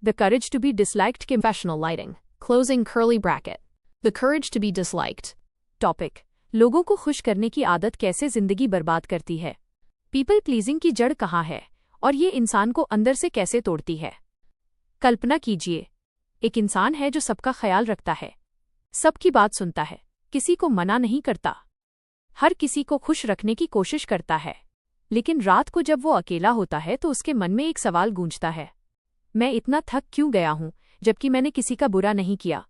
The courage to be disliked के professional lighting. Closing curly bracket. The courage to be disliked. Topic. लोगों को खुश करने की आदत कैसे जिंदगी बर्बाद करती है? पीपल प्लीजिंग की जड़ कहाँ है और ये इंसान को अंदर से कैसे तोड़ती है? कल्पना कीजिए, एक इंसान है जो सबका ख्याल रखता है, सबकी बात सुनता है, किसी को मना नहीं करता, हर किसी को खुश रखने की कोशिश करता है। लेकिन रात को जब वो अकेला होता है तो उसके मन में एक सवाल गूंजता है, मैं इतना थक क्यों गया हूं जबकि मैंने किसी का बुरा नहीं किया।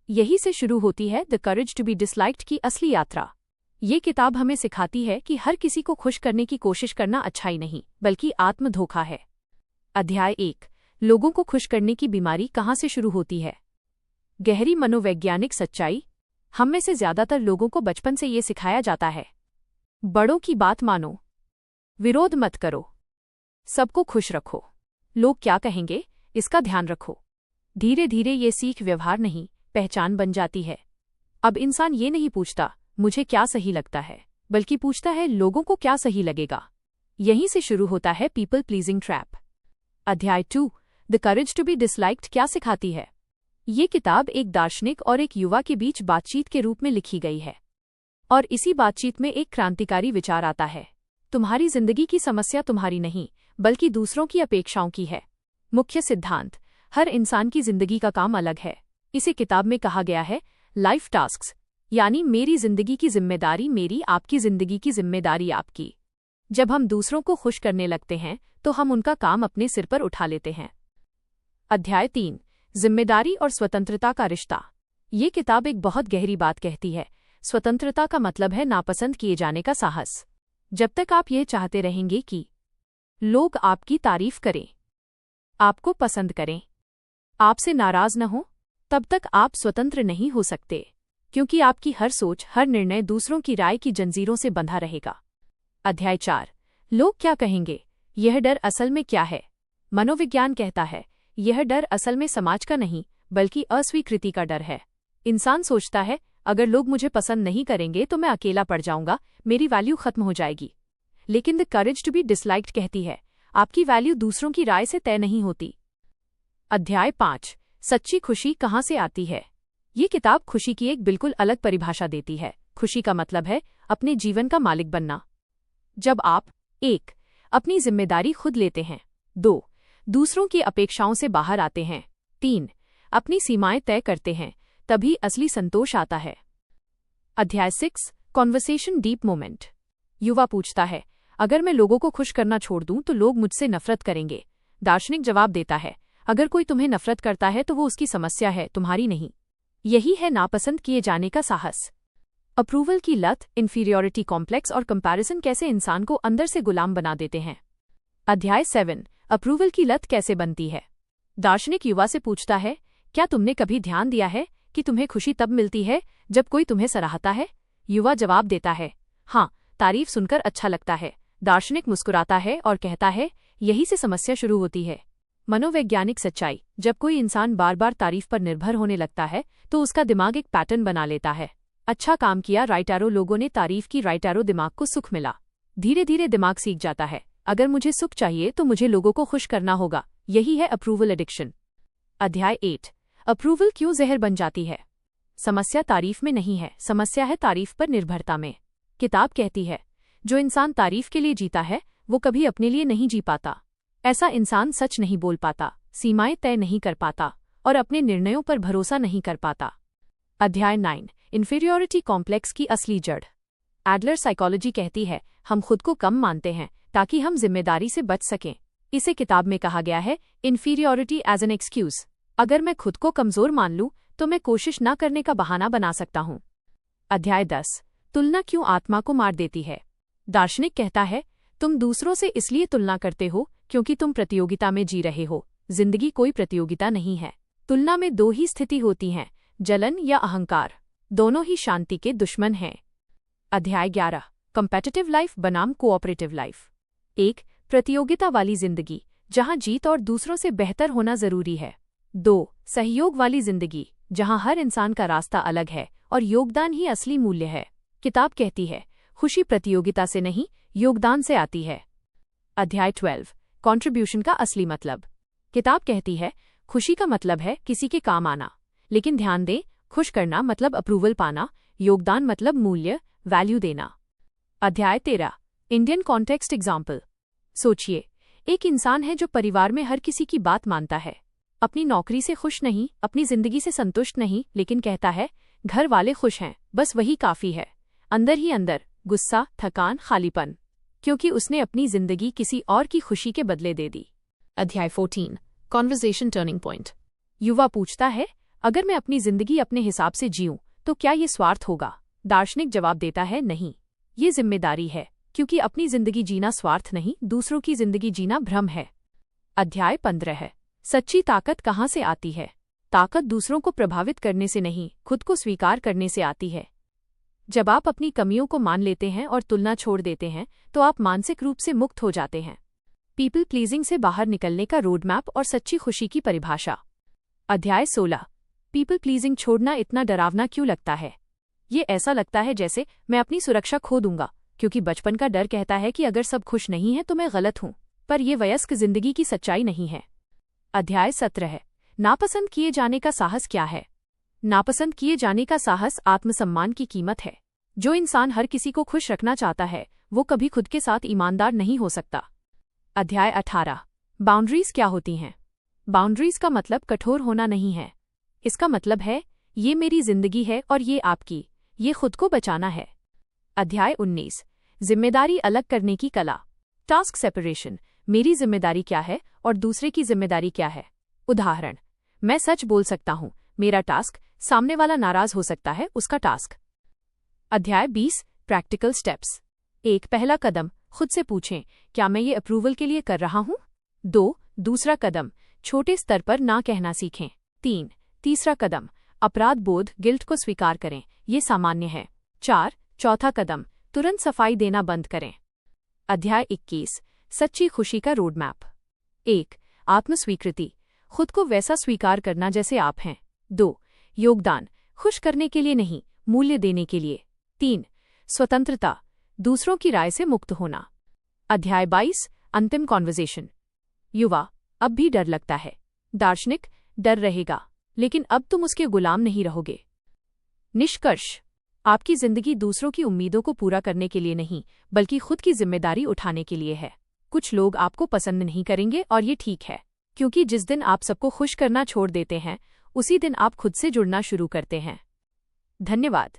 यही से शुरू होती है the courage to be disliked की असली यात्रा। ये किताब हमें सिखाती है कि हर किसी को खुश करने की कोशिश करना अच्छाई नहीं बल्कि आत्म धोखा है। अध्याय 1। लोगों को खुश करने की बीमारी कहाँ से शुरू होती है? गहरी मनोवैज्ञानिक सच्चाई। हम में से ज्यादातर लोगों को बचपन से ये सिखाया जाता है, बड़ों की बात मानो, विरोध मत करो, सबको खुश रखो, लोग क्या कहेंगे इसका ध्यान रखो। धीरे धीरे ये सीख व्यवहार नहीं पहचान बन जाती है। अब इंसान ये नहीं पूछता मुझे क्या सही लगता है, बल्कि पूछता है लोगों को क्या सही लगेगा। यहीं से शुरू होता है पीपल प्लीजिंग ट्रैप। अध्याय 2। The courage to be disliked क्या सिखाती है? ये किताब एक दार्शनिक और एक युवा के बीच बातचीत के रूप में लिखी गई है, और इसी बातचीत में एक क्रांतिकारी विचार आता है, तुम्हारी जिंदगी की समस्या तुम्हारी नहीं बल्कि दूसरों की अपेक्षाओं की है। मुख्य सिद्धांत, हर इंसान की जिंदगी का काम अलग है। इसे किताब में कहा गया है लाइफ टास्क्स, यानी मेरी जिंदगी की जिम्मेदारी मेरी, आपकी जिंदगी की जिम्मेदारी आपकी। जब हम दूसरों को खुश करने लगते हैं तो हम उनका काम अपने सिर पर उठा लेते हैं। अध्याय 3। जिम्मेदारी और स्वतंत्रता का रिश्ता। ये किताब एक बहुत गहरी बात कहती है। स्वतंत्रता का मतलब है नापसंद किए जाने का साहस। जब तक आप ये चाहते रहेंगे कि लोग आपकी तारीफ करें, आपको पसंद करें, आपसे नाराज न हो, तब तक आप स्वतंत्र नहीं हो सकते, क्योंकि आपकी हर सोच, हर निर्णय दूसरों की राय की जंजीरों से बंधा रहेगा। अध्याय 4। लोग क्या कहेंगे, यह डर असल में क्या है? मनोविज्ञान कहता है यह डर असल में समाज का नहीं बल्कि अस्वीकृति का डर है। इंसान सोचता है अगर लोग मुझे पसंद नहीं करेंगे तो मैं अकेला पड़ जाऊंगा, मेरी वैल्यू खत्म हो जाएगी। लेकिन the courage to be disliked कहती है आपकी वैल्यू दूसरों की राय से तय नहीं होती। अध्याय 5। सच्ची खुशी कहाँ से आती है? ये किताब खुशी की एक बिल्कुल अलग परिभाषा देती है। खुशी का मतलब है अपने जीवन का मालिक बनना। जब आप 1. अपनी जिम्मेदारी खुद लेते हैं, 2. दूसरों की अपेक्षाओं से बाहर आते हैं, 3. अपनी सीमाएं तय करते हैं, तभी असली संतोष आता है। अध्याय 6। Conversation deep moment. युवा पूछता है अगर मैं लोगों को खुश करना छोड़ दूं तो लोग मुझसे नफरत करेंगे। दार्शनिक जवाब देता है अगर कोई तुम्हें नफरत करता है तो वो उसकी समस्या है, तुम्हारी नहीं। यही है नापसंद किए जाने का साहस। अप्रूवल की लत, इंफीरियॉरिटी कॉम्प्लेक्स और कंपैरिजन कैसे इंसान को अंदर से गुलाम बना देते हैं। अध्याय 7। अप्रूवल की लत कैसे बनती है? दार्शनिक युवा से पूछता है क्या तुमने कभी ध्यान दिया है कि तुम्हें खुशी तब मिलती है जब कोई तुम्हें सराहता है? युवा जवाब देता है हाँ, तारीफ सुनकर अच्छा लगता है। दार्शनिक मुस्कुराता है और कहता है यही से समस्या शुरू होती है। मनोवैज्ञानिक सच्चाई, जब कोई इंसान बार बार तारीफ पर निर्भर होने लगता है तो उसका दिमाग एक पैटर्न बना लेता है। अच्छा काम किया, राइट एरो, लोगों ने तारीफ की, राइट एरो, दिमाग को सुख मिला। धीरे धीरे दिमाग सीख जाता है अगर मुझे सुख चाहिए तो मुझे लोगों को खुश करना होगा। यही है अप्रूवल एडिक्शन। अध्याय 8। अप्रूवल क्यों जहर बन जाती है? समस्या तारीफ में नहीं है, समस्या है तारीफ पर निर्भरता में। किताब कहती है जो इंसान तारीफ के लिए जीता है वो कभी अपने लिए नहीं जी पाता। ऐसा इंसान सच नहीं बोल पाता, सीमाएं तय नहीं कर पाता और अपने निर्णयों पर भरोसा नहीं कर पाता। अध्याय 9। इंफीरियॉरिटी कॉम्प्लेक्स की असली जड़। एडलर साइकोलॉजी कहती है हम खुद को कम मानते हैं ताकि हम जिम्मेदारी से बच सकें। इसे किताब में कहा गया है इंफीरियॉरिटी एज एन एक्सक्यूज। अगर मैं खुद को कमजोर मान लूं तो मैं कोशिश न करने का बहाना बना सकता हूं। अध्याय 10। तुलना क्यों आत्मा को मार देती है? दार्शनिक कहता है तुम दूसरों से इसलिए तुलना करते हो क्योंकि तुम प्रतियोगिता में जी रहे हो। जिंदगी कोई प्रतियोगिता नहीं है। तुलना में 2 ही स्थिति होती हैं, जलन या अहंकार। दोनों ही शांति के दुश्मन हैं। अध्याय 11। कम्पेटिटिव लाइफ बनाम कोऑपरेटिव लाइफ। 1. प्रतियोगिता वाली जिंदगी, जहां जीत और दूसरों से बेहतर होना जरूरी है। 2. सहयोग वाली जिंदगी, जहां हर इंसान का रास्ता अलग है और योगदान ही असली मूल्य है। किताब कहती है खुशी प्रतियोगिता से नहीं, योगदान से आती है। अध्याय 12। कंट्रीब्यूशन का असली मतलब। किताब कहती है खुशी का मतलब है किसी के काम आना, लेकिन ध्यान दें, खुश करना मतलब अप्रूवल पाना, योगदान मतलब मूल्य, वैल्यू देना। अध्याय 13 इंडियन कॉन्टेक्स्ट एग्जाम्पल। सोचिए, एक इंसान है जो परिवार में हर किसी की बात मानता है, अपनी नौकरी से खुश नहीं, अपनी जिंदगी से संतुष्ट नहीं, लेकिन कहता है घर वाले खुश हैं, बस वही काफी है। अंदर ही अंदर गुस्सा, थकान, खालीपन, क्योंकि उसने अपनी जिंदगी किसी और की खुशी के बदले दे दी। अध्याय 14 कॉन्वर्सेशन टर्निंग पॉइंट। युवा पूछता है, अगर मैं अपनी जिंदगी अपने हिसाब से जीऊं तो क्या ये स्वार्थ होगा? दार्शनिक जवाब देता है, नहीं, ये जिम्मेदारी है, क्योंकि अपनी जिंदगी जीना स्वार्थ नहीं, दूसरों की जिंदगी जीना भ्रम है। अध्याय 15 है सच्ची ताकत कहाँ से आती है? ताकत दूसरों को प्रभावित करने से नहीं, खुद को स्वीकार करने से आती है। जब आप अपनी कमियों को मान लेते हैं और तुलना छोड़ देते हैं तो आप मानसिक रूप से मुक्त हो जाते हैं। पीपल प्लीजिंग से बाहर निकलने का रोड मैप और सच्ची खुशी की परिभाषा। अध्याय 16 पीपल प्लीजिंग छोड़ना इतना डरावना क्यों लगता है? ये ऐसा लगता है जैसे मैं अपनी सुरक्षा खो दूंगा, क्योंकि बचपन का डर कहता है कि अगर सब खुश नहीं है तो मैं गलत हूं, पर यह वयस्क जिंदगी की सच्चाई नहीं है। अध्याय 17 है नापसंद किए जाने का साहस क्या है? नापसंद किए जाने का साहस आत्मसम्मान की कीमत है। जो इंसान हर किसी को खुश रखना चाहता है वो कभी खुद के साथ ईमानदार नहीं हो सकता। अध्याय 18 बाउंड्रीज क्या होती हैं? बाउंड्रीज का मतलब कठोर होना नहीं है, इसका मतलब है ये मेरी जिंदगी है और ये आपकी, ये खुद को बचाना है। अध्याय 19 जिम्मेदारी अलग करने की कला। Task separation. मेरी जिम्मेदारी क्या है और दूसरे की जिम्मेदारी क्या है? उदाहरण, मैं सच बोल सकता हूं, मेरा टास्क, सामने वाला नाराज हो सकता है, उसका टास्क। अध्याय 20 प्रैक्टिकल स्टेप्स। 1 पहला कदम, खुद से पूछें, क्या मैं ये अप्रूवल के लिए कर रहा हूं? 2 दूसरा कदम, छोटे स्तर पर ना कहना सीखें। 3 तीसरा कदम, अपराध बोध, गिल्ट को स्वीकार करें, ये सामान्य है। 4 चौथा कदम, तुरंत सफाई देना बंद करें। अध्याय 21 सच्ची खुशी का रोड मैप। 1 आत्मस्वीकृति, खुद को वैसा स्वीकार करना जैसे आप हैं। 2 योगदान, खुश करने के लिए नहीं, मूल्य देने के लिए। 3 स्वतंत्रता, दूसरों की राय से मुक्त होना। अध्याय 22 अंतिम कॉन्वर्सेशन। युवा, अब भी डर लगता है। दार्शनिक, डर रहेगा, लेकिन अब तुम उसके गुलाम नहीं रहोगे। निष्कर्ष, आपकी जिंदगी दूसरों की उम्मीदों को पूरा करने के लिए नहीं, बल्कि खुद की जिम्मेदारी उठाने के लिए है। कुछ लोग आपको पसंद नहीं करेंगे और ये ठीक है, क्योंकि जिस दिन आप सबको खुश करना छोड़ देते हैं उसी दिन आप खुद से जुड़ना शुरू करते हैं। धन्यवाद।